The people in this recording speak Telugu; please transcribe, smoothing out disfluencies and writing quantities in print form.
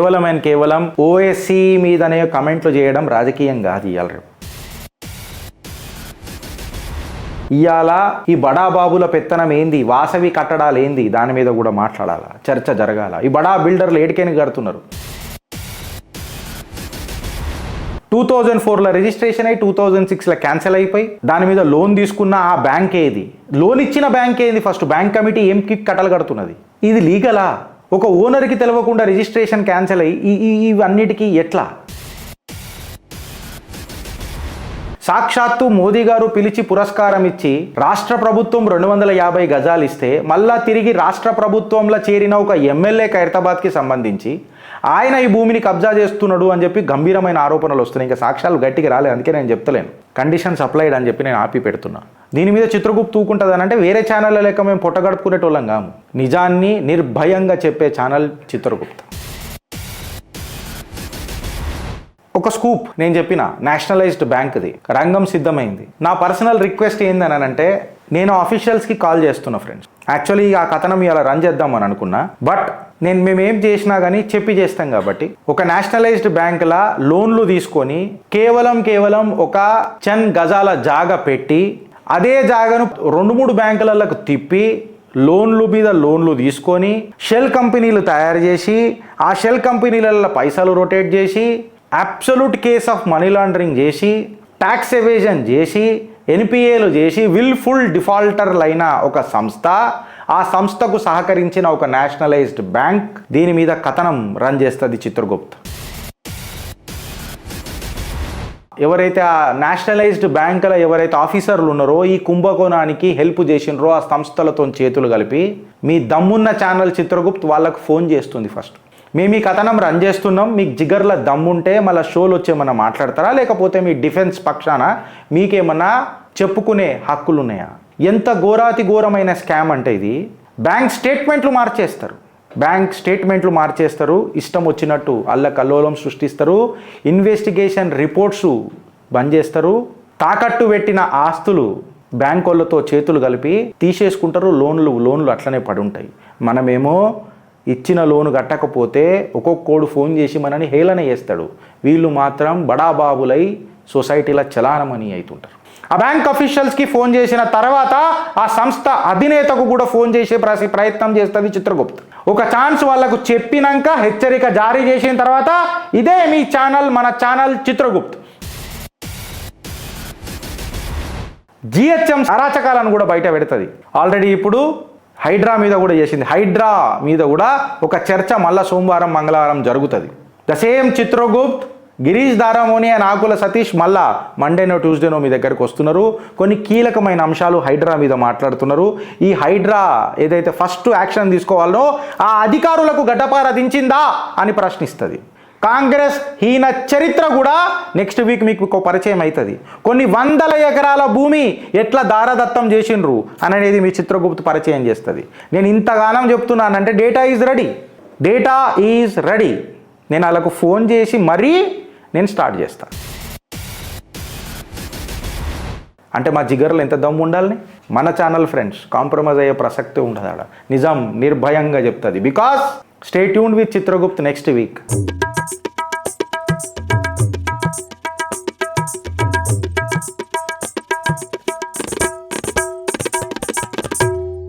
కేవలం అండ్ కేవలం ఓఎస్సీ మీదనే కమెంట్లు చేయడం రాజకీయం కాదు. ఇవాళ ఈ బడాబాబుల పెత్తనం ఏంది, వాసవి కట్టడాలు ఏంది, దాని మీద కూడా మాట్లాడాలా, చర్చ జరగాల. ఈ బడా బిల్డర్లు ఏడికేని కడుతున్నారు. 2004లో రిజిస్ట్రేషన్ అయ్యి 2006లో క్యాన్సిల్ అయిపోయి దాని మీద లోన్ తీసుకున్న ఆ బ్యాంక్ ఏది, లోన్ ఇచ్చిన బ్యాంక్ ఏది, ఫస్ట్ బ్యాంక్ కమిటీ ఏం కట్టలు కడుతున్నది? ఇది లీగలా? ఒక ఓనర్కి తెలియకుండా రిజిస్ట్రేషన్ క్యాన్సిల్ అయ్యి ఇవన్నిటికీ ఎట్లా? సాక్షాత్తు మోదీ గారు పిలిచి పురస్కారం ఇచ్చి రాష్ట్ర ప్రభుత్వం 250 గజాలు ఇస్తే మళ్ళా తిరిగి రాష్ట్ర ప్రభుత్వంలో చేరిన ఒక ఎమ్మెల్యే ఖైరతాబాద్కి సంబంధించి ఆయన ఈ భూమిని కబ్జా చేస్తున్నాడు అని చెప్పి గంభీరమైన ఆరోపణలు వస్తున్నాయి. ఇంకా సాక్ష్యాలు గట్టిగా రాలేదు, అందుకే నేను చెప్తలేను. కండిషన్స్ అప్లైడ్ అని చెప్పి నేను ఆపి పెడుతున్నా. దీని మీద చిత్రగుప్తు తూకుంటుంది అని అంటే వేరే ఛానళ్ళ లెక్క మేము పొట్టగడుపుకునేటోళ్ళం కాము. నిజాన్ని నిర్భయంగా చెప్పే ఛానల్ చిత్రగుప్త. ఒక స్కూప్ నేను చెప్పిన నేషనలైజ్డ్ బ్యాంక్ది రంగం సిద్ధమైంది. నా పర్సనల్ రిక్వెస్ట్ ఏందని అంటే, నేను ఆఫీషియల్స్కి కాల్ చేస్తున్నా ఫ్రెండ్స్. యాక్చువల్లీ ఆ కథనం ఇలా రన్ చేద్దామని అనుకున్నా, బట్ మేమేం చేసినా కానీ చెప్పి చేస్తాం కాబట్టి ఒక నేషనలైజ్డ్ బ్యాంకులా లోన్లు తీసుకొని కేవలం ఒక 10 గజాల జాగా పెట్టి అదే జాగాను 2-3 బ్యాంకులకు తిప్పి లోన్లు మీద లోన్లు తీసుకొని షెల్ కంపెనీలు తయారు చేసి ఆ షెల్ కంపెనీలలో పైసలు రొటేట్ చేసి absolute case of money laundering చేసి ట్యాక్స్ ఎవేజన్ చేసి ఎన్పిఏలు చేసి విల్ఫుల్ డిఫాల్టర్లైన ఒక సంస్థ, ఆ సంస్థకు సహకరించిన ఒక నేషనలైజ్డ్ బ్యాంక్, దీని మీద కథనం రన్ చేస్తుంది చిత్రగుప్త. ఎవరైతే ఆ నేషనలైజ్డ్ బ్యాంకులో ఎవరైతే ఆఫీసర్లు ఉన్నారో ఈ కుంభకోణానికి హెల్ప్ చేసినరో ఆ సంస్థలతో చేతులు కలిపి మీ దమ్మున్న ఛానల్ చిత్రగుప్త్ వాళ్ళకు ఫోన్ చేస్తుంది. ఫస్ట్ మేము ఈ కథనం రన్ చేస్తున్నాం, మీకు జిగర్ల దమ్ముంటే మళ్ళీ షోలు వచ్చేమన్నా మాట్లాడతారా, లేకపోతే మీ డిఫెన్స్ పక్షాన మీకేమన్నా చెప్పుకునే హక్కులు ఉన్నాయా? ఎంత ఘోరాతి ఘోరమైన స్కామ్ అంటే ఇది. బ్యాంక్ స్టేట్మెంట్లు మార్చేస్తారు, ఇష్టం వచ్చినట్టు అల్లకల్లోలం సృష్టిస్తారు, ఇన్వెస్టిగేషన్ రిపోర్ట్స్ బంద్ చేస్తారు, తాకట్టు పెట్టిన ఆస్తులు బ్యాంకులతో చేతులు కలిపి తీసేసుకుంటారు, లోన్లు అట్లనే పడి ఉంటాయి. మనమేమో ఇచ్చిన లోను కట్టకపోతే ఒక్కొక్కడు ఫోన్ చేసి మనని హేళన చేస్తాడు. వీళ్ళు మాత్రం బడాబాబులై సొసైటీలో చలానమని అవుతుంటారు. ఆ బ్యాంక్ అఫీషియల్స్కి ఫోన్ చేసిన తర్వాత ఆ సంస్థ అధినేతకు కూడా ఫోన్ చేసే ప్రయత్నం చేస్తుంది చిత్రగుప్త. ఒక ఛాన్స్ వాళ్ళకు చెప్పినాక హెచ్చరిక జారీ చేసిన తర్వాత ఇదే మీ ఛానల్, మన ఛానల్ చిత్రగుప్త్ జిహెచ్ఎం అరాచకాలను కూడా బయట పెడుతుంది. ఆల్రెడీ ఇప్పుడు హైడ్రా మీద కూడా చేసింది. హైడ్రా మీద కూడా ఒక చర్చ మళ్ళా సోమవారం మంగళవారం జరుగుతుంది. The same Chitragupt, Girish Daramoni and Akula Satish మళ్ళా మండేనో ట్యూస్డేనో మీ దగ్గరకు వస్తున్నారు. కొన్ని కీలకమైన అంశాలు హైడ్రా మీద మాట్లాడుతున్నారు. ఈ హైడ్రా ఏదైతే ఫస్ట్ యాక్షన్ తీసుకోవాలనో ఆ అధికారులకు గడ్డపార దించిందా అని ప్రశ్నిస్తుంది. కాంగ్రెస్ హీన చరిత్ర కూడా నెక్స్ట్ వీక్ మీకు పరిచయం అవుతుంది. కొన్ని 100 ఎకరాల భూమి ఎట్లా దారదత్తం చేసిండ్రు అనేది మీ చిత్రగుప్తు పరిచయం చేస్తుంది. నేను ఇంతగానం చెప్తున్నానంటే డేటా ఈజ్ రెడీ. నేను వాళ్ళకు ఫోన్ చేసి మరీ నేను స్టార్ట్ చేస్తాను. అంటే మా జిగర్లో ఎంత దమ్ము ఉండాలని. మన ఛానల్ ఫ్రెండ్స్ కాంప్రమైజ్ అయ్యే ప్రసక్తి ఉండదు. నిజం నిర్భయంగా చెప్తుంది. Because stay tuned with Chitragupt next week.